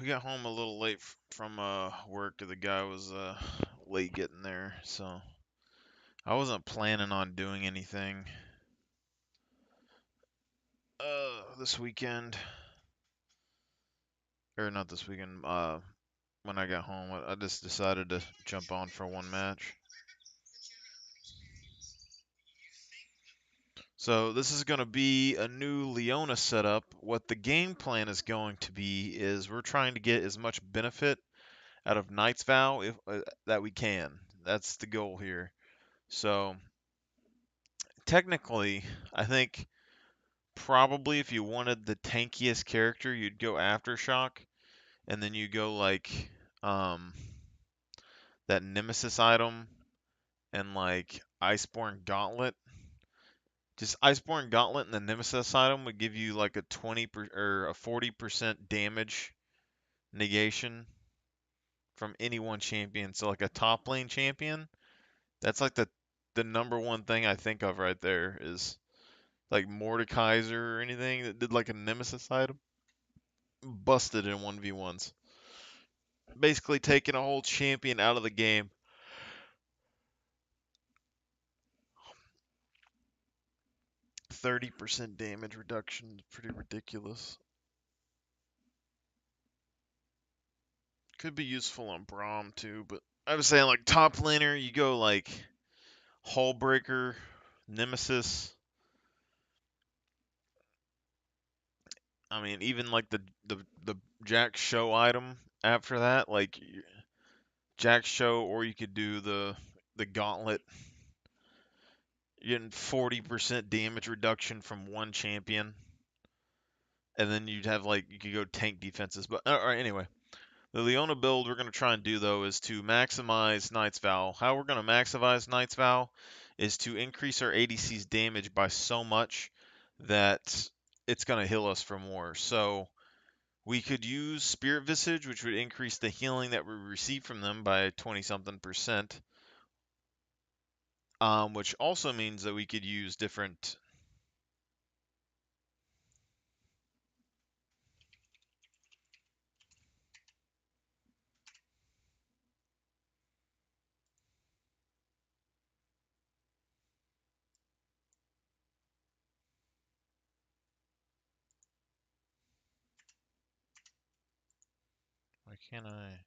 we got home a little late from work. The guy was late getting there, so I wasn't planning on doing anything this weekend, or not this weekend. When I got home, I just decided to jump on for one match. So this is going to be a new Leona setup. What the game plan is going to be is we're trying to get as much benefit out of Knight's Vow that we can. That's the goal here. So technically, I think probably if you wanted the tankiest character, you'd go Aftershock, and then you go like um, that Nemesis item and like Iceborne Gauntlet. Just Iceborne Gauntlet and the Nemesis item would give you like a 40% damage negation from any one champion. So like a top lane champion, that's like the number one thing I think of right there is like Mordekaiser or anything that did like a Nemesis item. Busted in 1v1s. Basically taking a whole champion out of the game. 30% damage reduction is pretty ridiculous. Could be useful on Braum too, but I was saying like top laner, you go like Hullbreaker, Nemesis. I mean, even like the Jack Show item after that, like Jack Show, or you could do the Gauntlet. You're getting 40% damage reduction from one champion, and then you'd have like you could go tank defenses. But all right, anyway, the Leona build we're gonna try and do though is to maximize Knight's Vow. How we're gonna maximize Knight's Vow is to increase our ADC's damage by so much that it's gonna heal us for more. So we could use Spirit Visage, which would increase the healing that we receive from them by 20 something percent. Which also means that we could use different. Why can't I?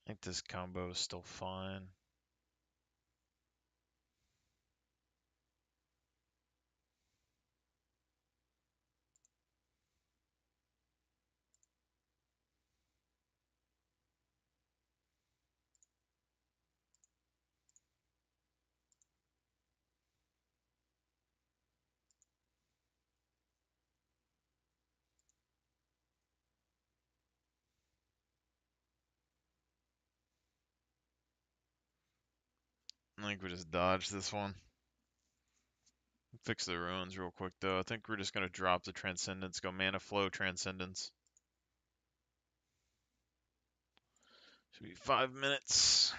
I think this combo is still fine. I think we just dodged this one. Fix the ruins real quick though. I think we're just gonna drop the Transcendence, go Mana Flow Transcendence. Should be 5 minutes.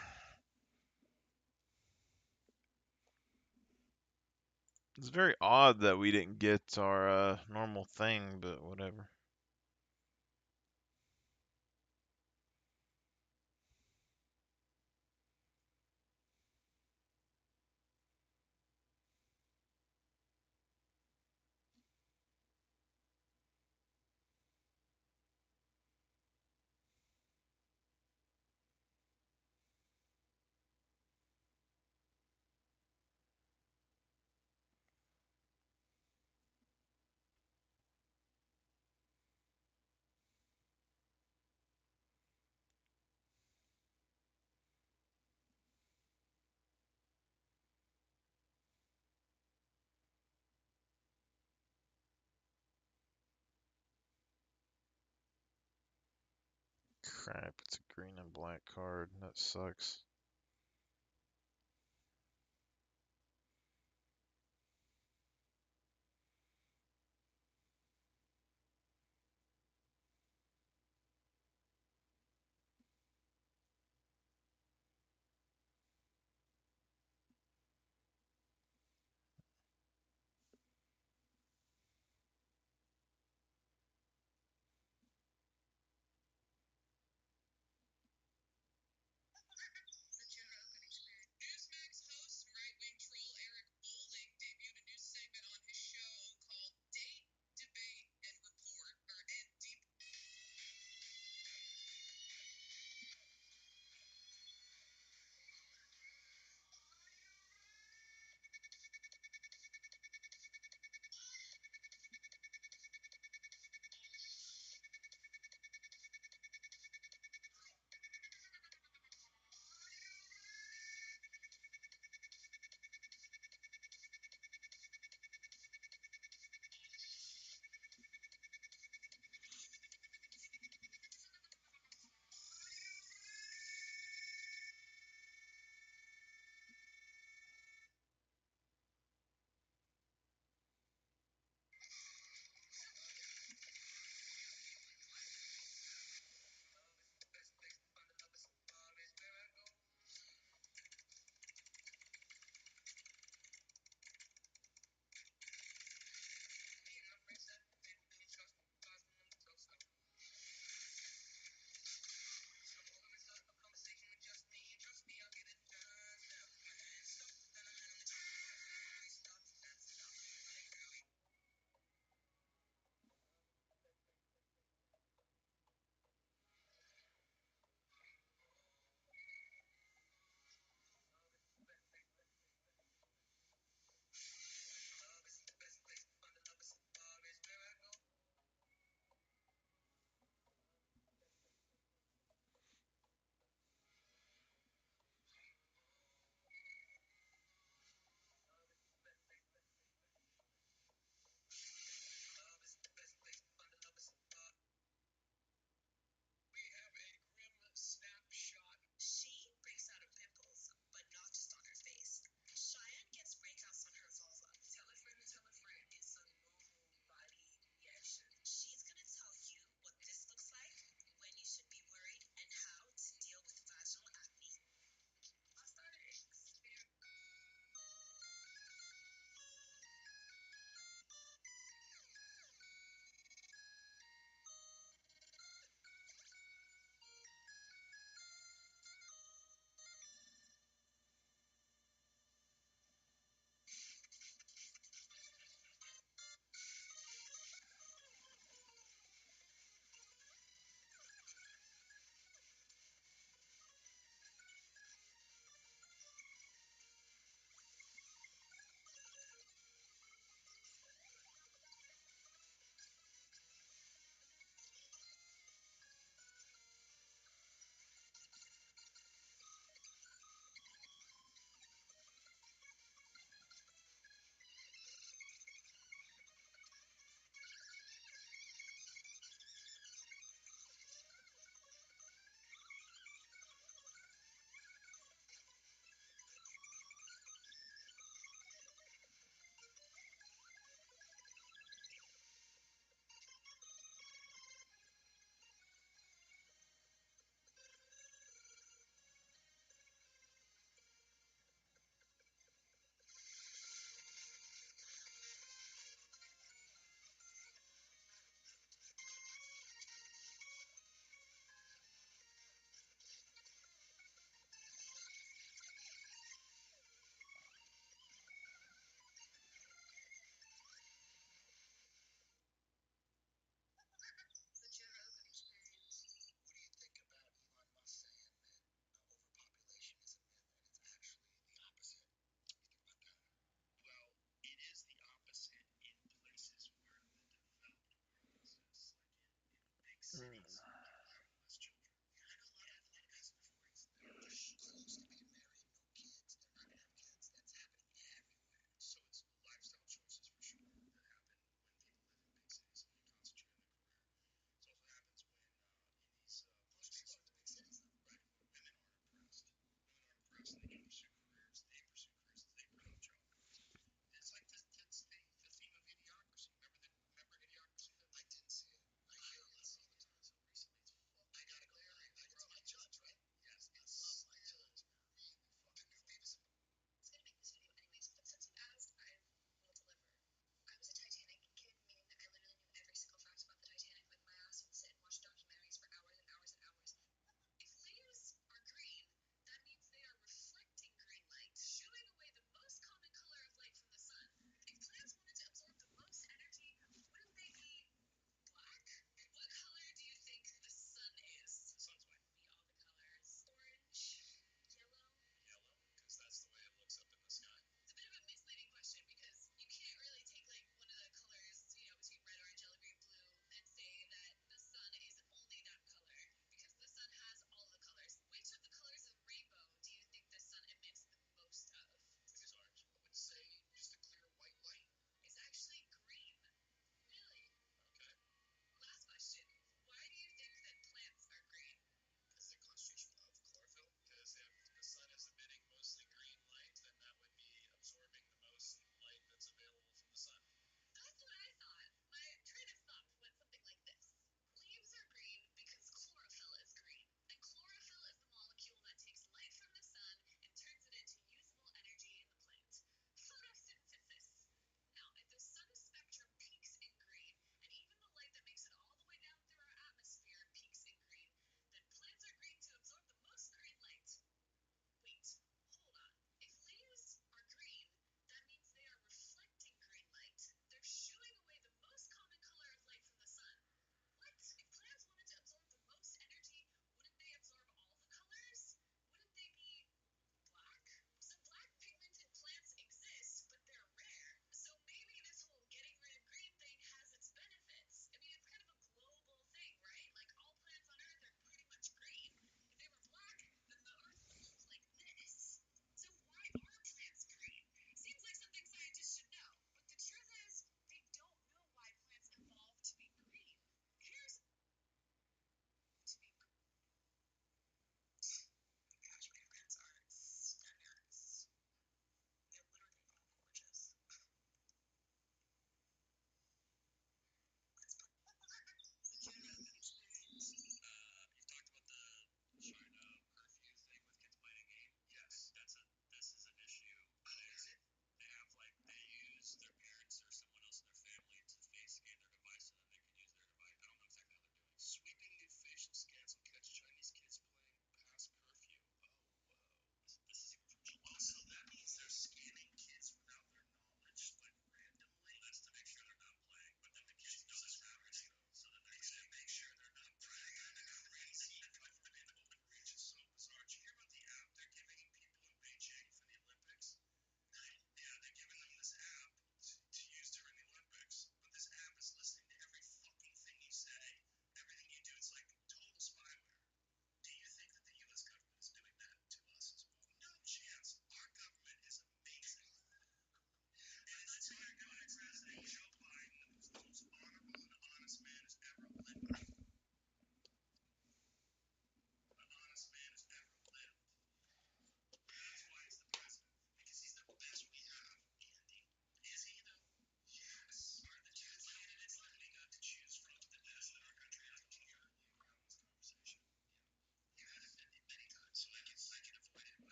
It's very odd that we didn't get our normal thing, but whatever. Crap, it's a green and black card. That sucks.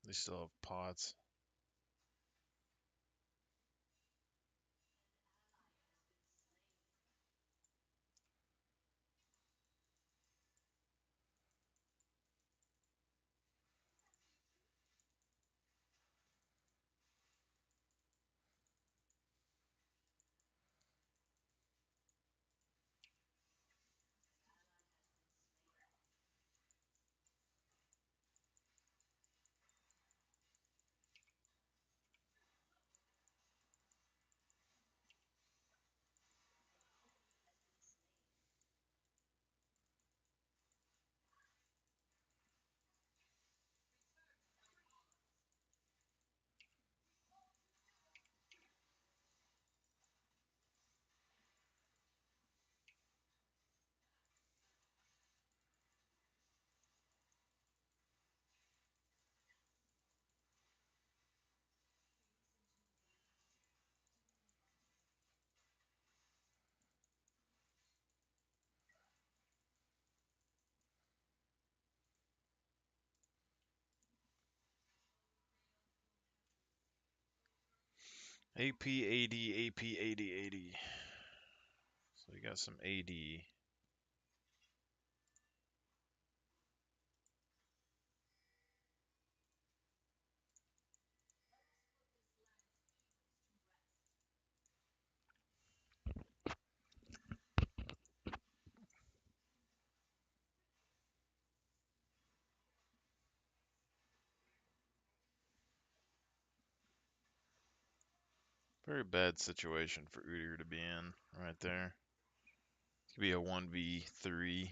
They still have pots. AP, AD, AP, AD, AD. So we got some AD. Very bad situation for Udyr to be in right there. It could be a 1v3.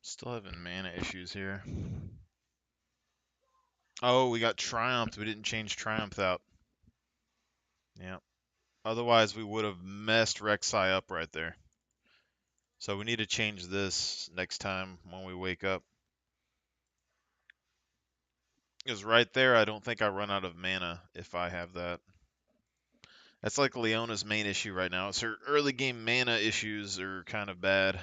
Still having mana issues here. Oh, we got Triumph. We didn't change Triumph out. Yeah. Otherwise, we would have messed Rek'Sai up right there. So we need to change this next time when we wake up. Because right there, I don't think I run out of mana if I have that. That's like Leona's main issue right now. It's her early game mana issues are kind of bad.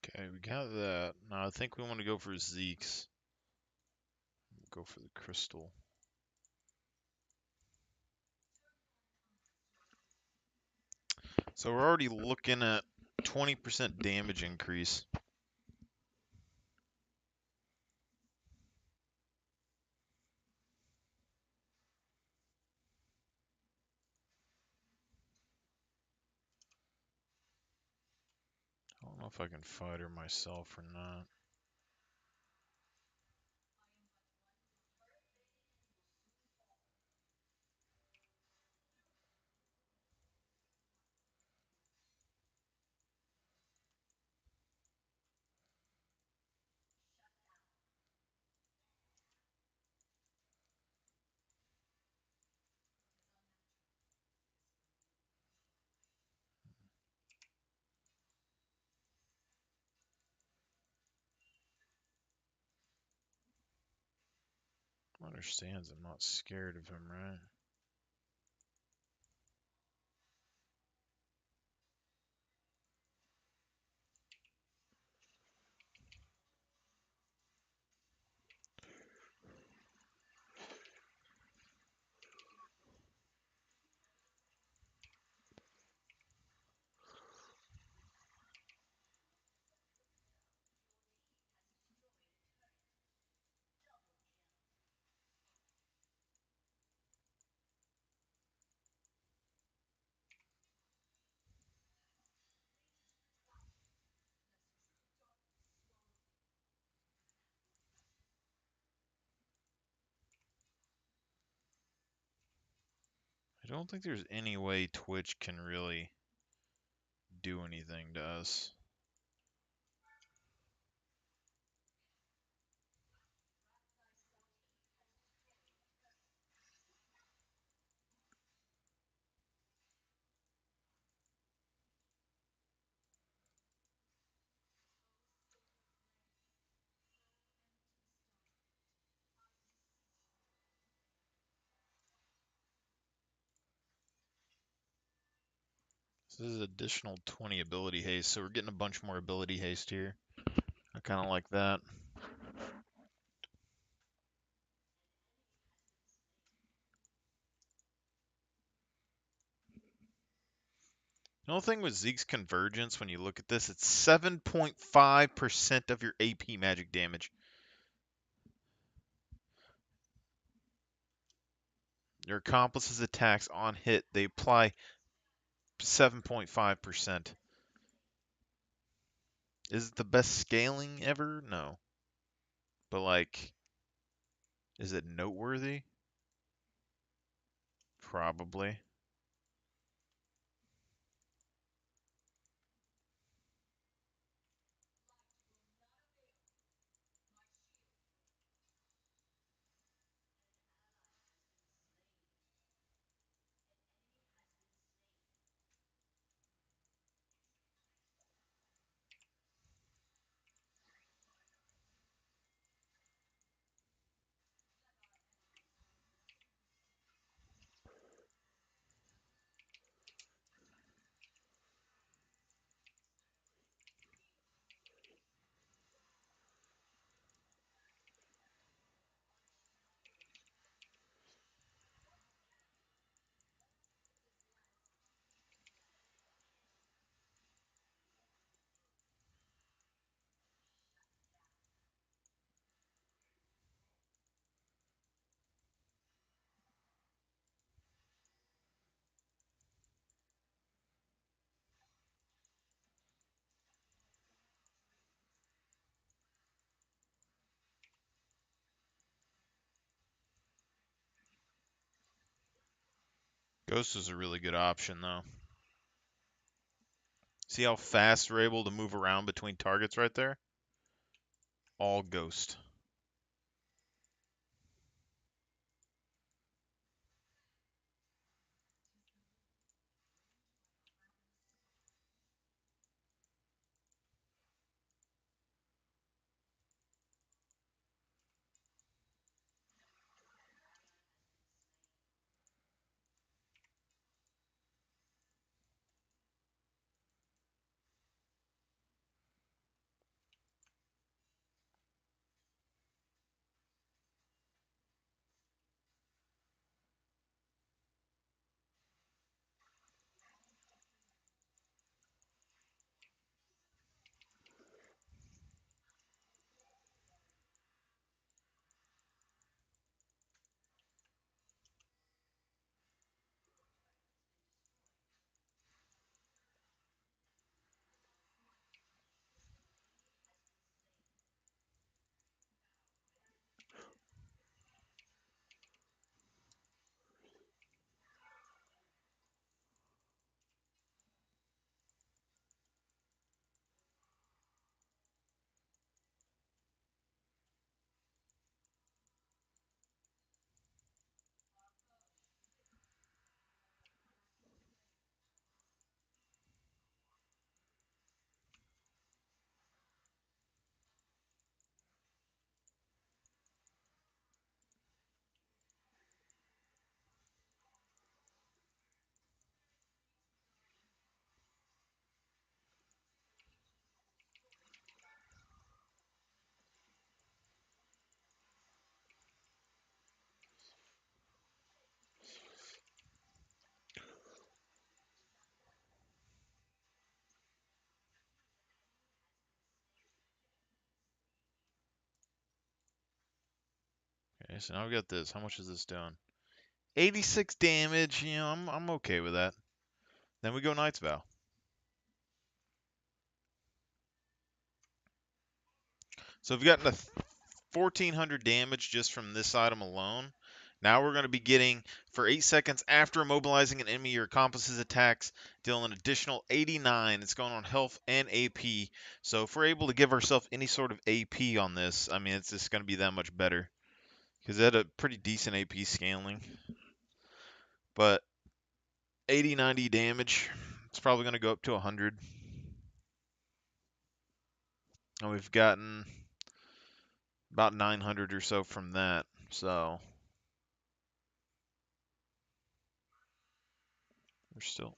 Okay, we got that. Now I think we want to go for Zeke's. Go for the crystal. So we're already looking at 20% damage increase. I don't know if I can fight her myself or not. Understands I'm not scared of him, right? I don't think there's any way Twitch can really do anything to us. This is additional 20 ability haste, so we're getting a bunch more ability haste here. I kind of like that. The only thing with Zeke's Convergence, when you look at this, it's 7.5% of your AP magic damage. Your accomplice's attacks on hit, they apply 7.5%. Is it the best scaling ever? No. But, like, is it noteworthy? Probably. Ghost is a really good option, though. See how fast we're able to move around between targets right there? All Ghost. Okay, so now we got this. How much is this doing? 86 damage. You know, I'm okay with that. Then we go Knight's Vow. So we've gotten a 1400 damage just from this item alone. Now we're going to be getting, for 8 seconds after immobilizing an enemy or accomplice's attacks, deal an additional 89. It's going on health and AP. So if we're able to give ourselves any sort of AP on this, I mean, it's just going to be that much better. Because it had a pretty decent AP scaling. But 80, 90 damage, it's probably going to go up to 100. And we've gotten about 900 or so from that. So we're still...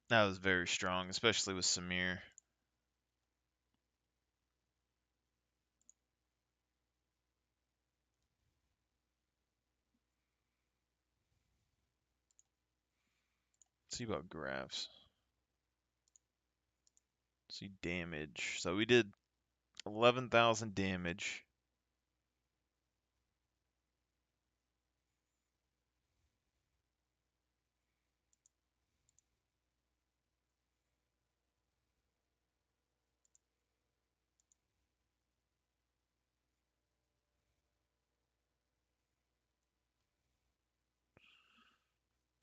That was very strong, especially with Samir. Let's see about graphs. Let's see damage. So we did 11,000 damage.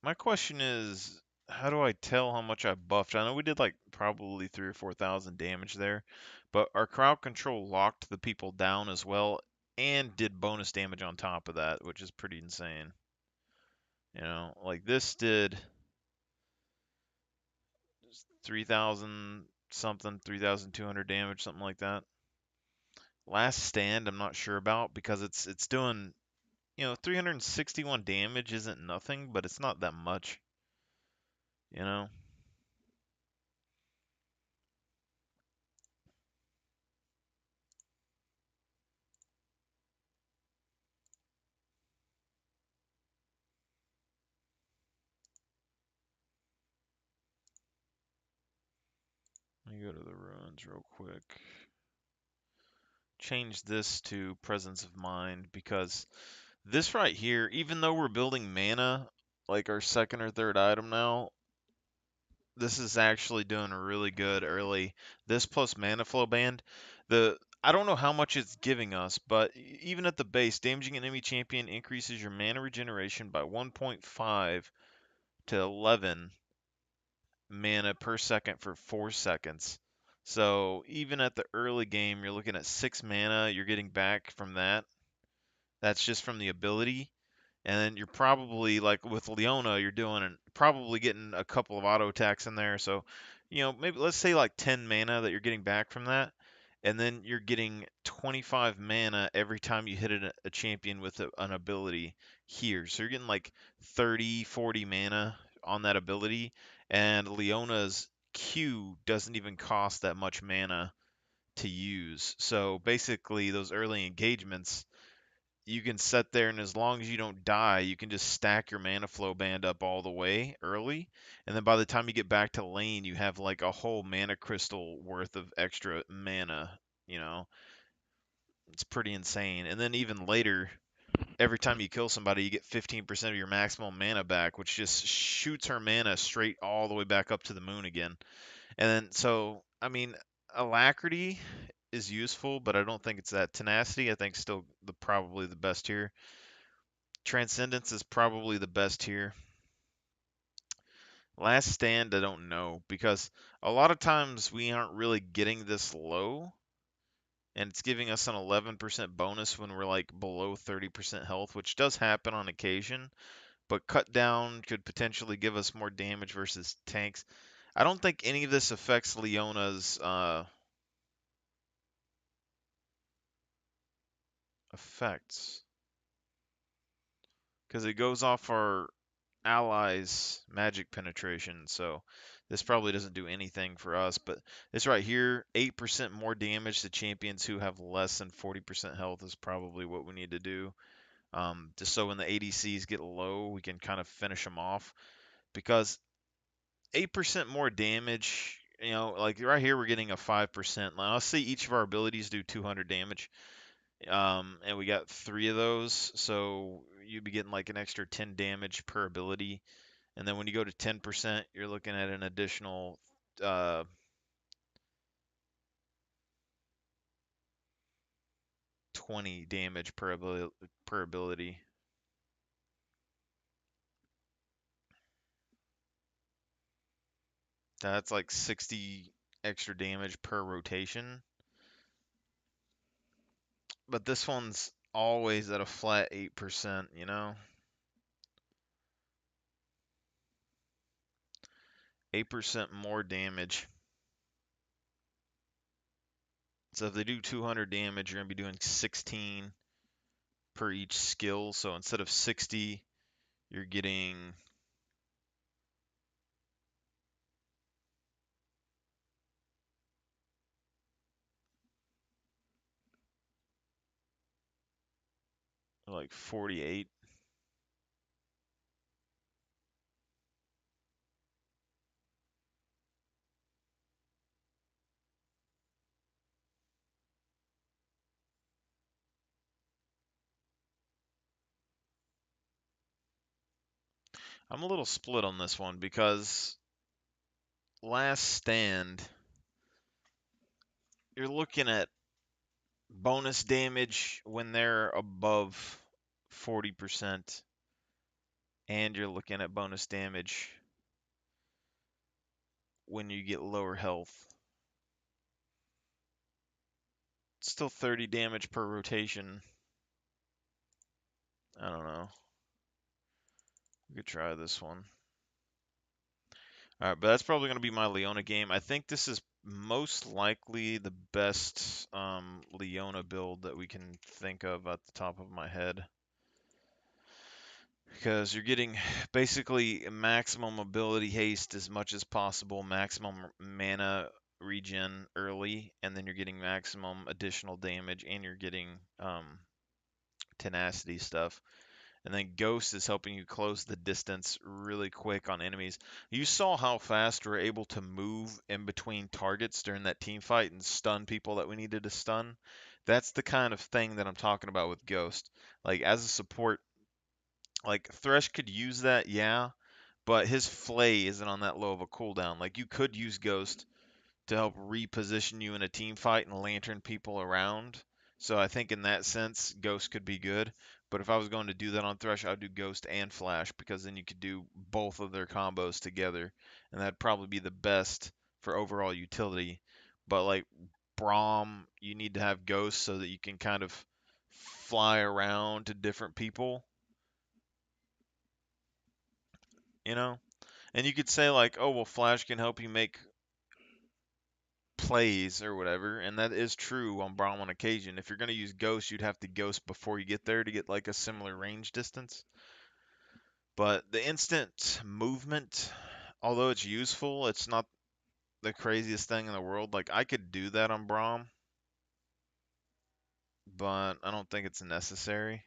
My question is, how do I tell how much I buffed? I know we did like probably 3 or 4,000 damage there, but our crowd control locked the people down as well and did bonus damage on top of that, which is pretty insane. You know, like this did 3,000 something, 3,200 damage, something like that. Last stand, I'm not sure about because it's doing, 361 damage isn't nothing, but it's not that much, you know. Let me go to the ruins real quick. Change this to presence of mind because This right here, even though we're building mana, like our second or third item now, this is actually doing really good early. This plus mana flow band, I don't know how much it's giving us, but even at the base, damaging an enemy champion increases your mana regeneration by 1.5 to 11 mana per second for 4 seconds. So even at the early game, you're looking at 6 mana you're getting back from that. That's just from the ability. And then you're probably like with Leona, you're doing probably getting a couple of auto attacks in there. So, maybe let's say like 10 mana that you're getting back from that. And then you're getting 25 mana every time you hit a champion with an ability here. So you're getting like 30, 40 mana on that ability. And Leona's Q doesn't even cost that much mana to use. So basically, those early engagements you can sit there and as long as you don't die, you can just stack your mana flow band up all the way early. And then by the time you get back to lane, you have like a whole mana crystal worth of extra mana, you know. It's pretty insane. And then even later, every time you kill somebody, you get 15% of your maximum mana back, which just shoots her mana straight all the way back up to the moon again. And then so, I mean, alacrity is useful, but I don't think it's that. Tenacity, I think still probably the best here. Transcendence is probably the best here. Last Stand, I don't know, because a lot of times we aren't really getting this low, and it's giving us an 11% bonus when we're like below 30% health, which does happen on occasion, but cut down could potentially give us more damage versus tanks. I don't think any of this affects Leona's effects, because it goes off our allies magic penetration, so this probably doesn't do anything for us. But this right here, 8% more damage to champions who have less than 40% health is probably what we need to do, just so when the ADCs get low we can kind of finish them off, because 8% more damage, like right here we're getting a 5%. Now let's say each of our abilities do 200 damage, and we got 3 of those, so you'd be getting like an extra 10 damage per ability. And then when you go to 10%, you're looking at an additional uh, 20 damage per ability. That's like 60 extra damage per rotation. But this one's always at a flat 8%, 8% more damage. So if they do 200 damage, you're going to be doing 16 per each skill. So instead of 60, you're getting like 48. I'm a little split on this one because Last Stand, you're looking at bonus damage when they're above 40%, and you're looking at bonus damage when you get lower health. It's still 30 damage per rotation. I don't know. We could try this one. Alright, but that's probably going to be my Leona game. I think this is most likely the best Leona build that we can think of at the top of my head, because you're getting basically maximum ability haste as much as possible, maximum mana regen early, and then you're getting maximum additional damage, and you're getting tenacity stuff. And then Ghost is helping you close the distance really quick on enemies. You saw how fast we're able to move in between targets during that team fight and stun people that we needed to stun. That's the kind of thing that I'm talking about with Ghost. Like as a support, like Thresh could use that, yeah, but his Flay isn't on that low of a cooldown. Like you could use Ghost to help reposition you in a team fight and lantern people around. So I think in that sense, Ghost could be good. But if I was going to do that on Thresh, I'd do Ghost and Flash because then you could do both of their combos together, and that'd probably be the best for overall utility. But like Braum, you need to have Ghost so that you can kind of fly around to different people, you know? And you could say like, oh well, Flash can help you make plays or whatever, and that is true on Braum on occasion. If you're going to use Ghost, you'd have to Ghost before you get there to get like a similar range distance. But the instant movement, although it's useful, it's not the craziest thing in the world. Like I could do that on Braum, but I don't think it's necessary.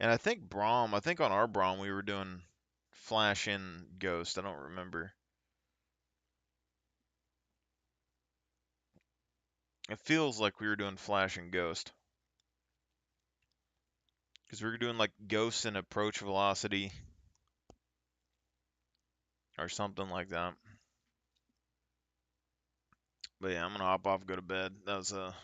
And I think on our Braum we were doing Flash in Ghost. I don't remember. It feels like we were doing Flash and Ghost. Because we were doing like Ghost and approach velocity or something like that. But yeah, I'm gonna hop off, go to bed. That was a